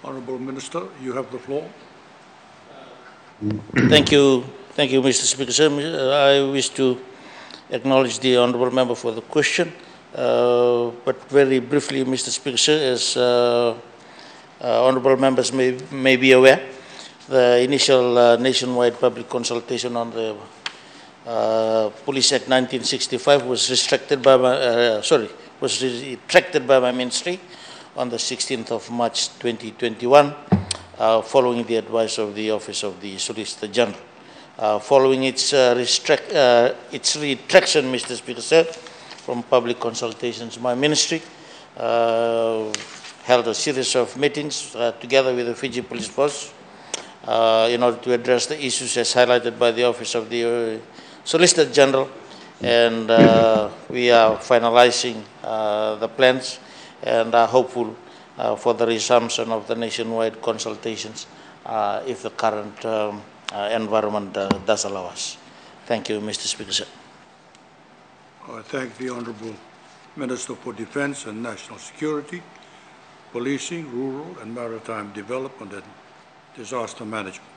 Honourable Minister, you have the floor. Thank you, Mr. Speaker. Sir, I wish to acknowledge the honourable member for the question, but very briefly, Mr. Speaker, sir, as honourable members may be aware, the initial nationwide public consultation on the Police Act 1965 was retracted by my ministry on the 16th of March 2021, following the advice of the Office of the Solicitor General. Following its retraction, Mr. Speaker, sir, from public consultations, my ministry held a series of meetings together with the Fiji Police Force in order to address the issues as highlighted by the Office of the Solicitor General, and we are finalizing the plans and are hopeful for the resumption of the nationwide consultations if the current environment does allow us. Thank you, Mr. Speaker, sir. I thank the Honourable Minister for Defence and National Security, Policing, Rural and Maritime Development and Disaster Management.